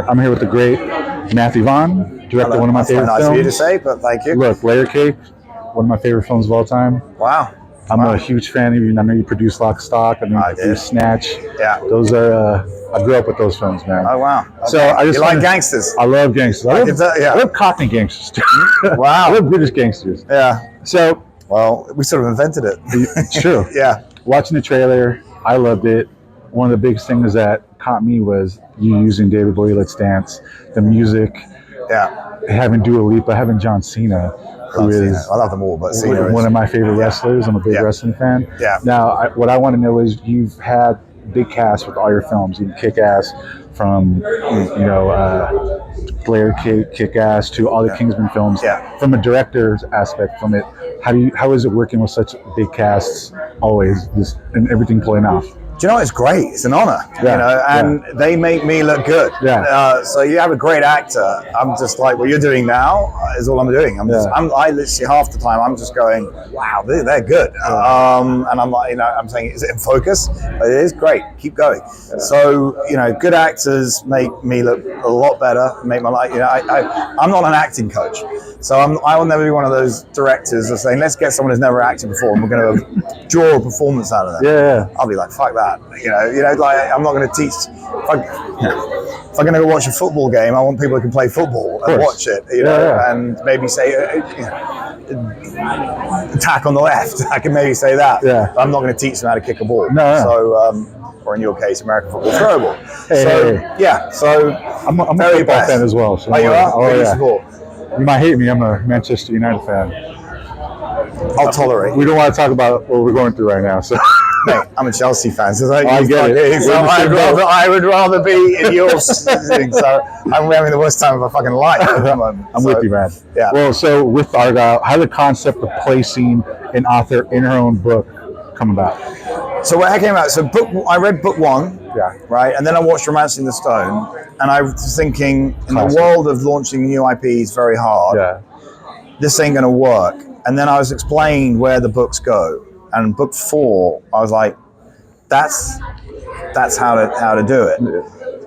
I'm here with the great Matthew Vaughn, director of one of my favorite nice films. of you to say, but thank you. Look, Layer Cake, one of my favorite films of all time. Wow. I'm a huge fan of you. I know you produced Lock, Stock. I know you produced Snatch. Yeah. Those are, I grew up with those films, man. Oh, wow. Okay. So I just you like gangsters? I love gangsters. I love Cockney gangsters, too. Wow. I love British gangsters. Yeah. So. Well, we sort of invented it. It's true. Yeah. Watching the trailer, I loved it. One of the biggest things that caught me was you using David Bowie Let's Dance, the music. Yeah. Having Dua Lipa, having John Cena, who is I love them all, but Cena one of my favorite wrestlers. I'm a big wrestling fan. Yeah. Now, what I want to know is you've had big cast with all your films. You Kick Ass from, Layer Cake, Kick Ass to all the Kingsman films. Yeah. From a director's aspect from it, how is it working with such big casts always, and everything pulling off? Do you know, it's great. It's an honor, and they make me look good. Yeah. So you have a great actor. I'm just like, what you're doing now is all I'm doing. I literally half the time I'm just going, wow, they're good. And I'm like, I'm saying, is it in focus? But it is great. Keep going. Yeah. So, good actors make me look a lot better. Make my life. I'm not an acting coach, so I will never be one of those directors of saying, let's get someone who's never acted before and we're going to draw a performance out of them. Yeah. I'll be like, fuck that. Like I'm not going to teach. If I'm going to go watch a football game, I want people who can play football and watch it. And maybe say attack on the left. I can maybe say that. Yeah. But I'm not going to teach them how to kick a ball. No. So, or in your case, American football throwable. Hey. So I'm a football fan as well. So you are? Oh, yeah. Support. You might hate me. I'm a Manchester United fan. I'll tolerate. We don't want to talk about what we're going through right now. So. Mate, I'm a Chelsea fan, so I get it. So I would rather be in your thing. So I'm having the worst time of my fucking life at the moment. I'm with you, man. Yeah. Well, so with Argylle, how did the concept of placing an author in her own book come about? So when I came out, I read book one, right, and then I watched Romancing the Stone, and I was thinking, in the world of launching new IPs very hard, this ain't going to work. And then I was explained where the books go. And book 4, I was like, that's how to do it.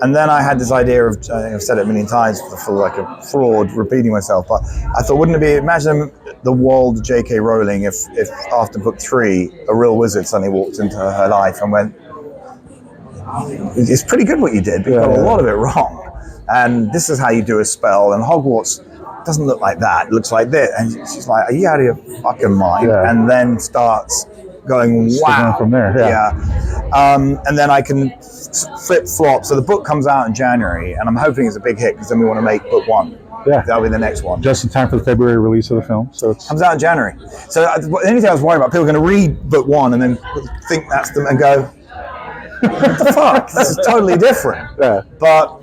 And then I had this idea of, I've said it a million times, for like a fraud, repeating myself, but I thought, wouldn't it be, imagine the world of J.K. Rowling if after book 3, a real wizard suddenly walked into her life and went, it's pretty good what you did, but you got a lot of it wrong. And this is how you do a spell, and Hogwarts doesn't look like that, it looks like this. And she's like, are you out of your fucking mind? And then starts going, wow. From there, and then I can flip-flop. So the book comes out in January, and I'm hoping it's a big hit, because then we want to make book 1. Yeah. That'll be the next one. Just in time for the February release of the film. So it comes out in January. So the only thing I was worried about, people are going to read book 1 and then think that's them and go, what the fuck? This is totally different. Yeah. But,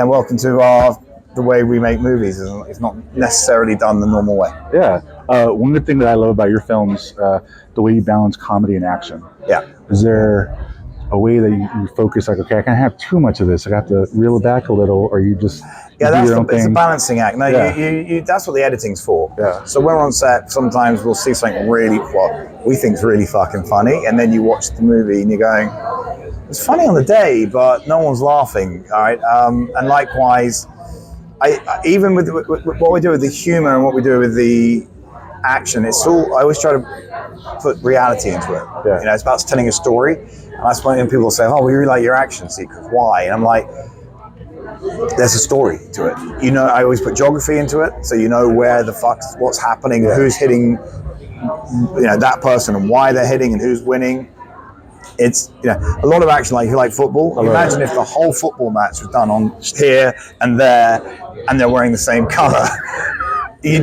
welcome to the way we make movies. It's not necessarily done the normal way. Yeah. One good thing that I love about your films, the way you balance comedy and action. Yeah. Is there a way that you focus, like, okay, I can't have too much of this, I got to reel it back a little, or you just it's a balancing act. No, you that's what the editing's for. Yeah. So when we're on set, sometimes we'll see something really, what we think is really fucking funny, and then you watch the movie and you're going, it's funny on the day, but no one's laughing, all right? And likewise, even with what we do with the humor and what we do with the action, it's all, I always try to put reality into it. Yeah. It's about telling a story. And that's when people say, oh, we really like your action sequence. Why? And I'm like, there's a story to it. I always put geography into it, so you know where the fuck's what's happening, who's hitting, that person, and why they're hitting, and who's winning. It's a lot of action. Like if you like football, imagine if the whole football match was done on here and there, and they're wearing the same color.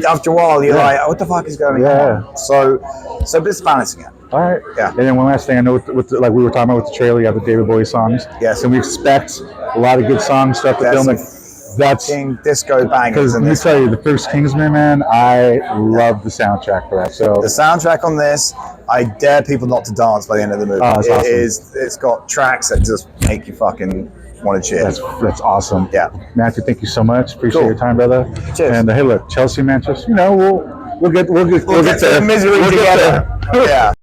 After a while, you're like, what the fuck is going on? So it's balancing it. All right. Yeah. And then one last thing, I know like we were talking about with the trailer, you have the David Bowie songs. Yes. And we expect a lot of good songs throughout the film. That's disco bangers. Because let me tell you, the first Kingsman, man, I love the soundtrack for that. So the soundtrack on this, I dare people not to dance by the end of the movie. Oh, that's awesome. It's got tracks that just make you fucking want to cheer. That's awesome. Yeah. Matthew, thank you so much. Appreciate your time, brother. Cheers. And hey, look, Chelsea, Manchester, we'll get to the misery together. Yeah.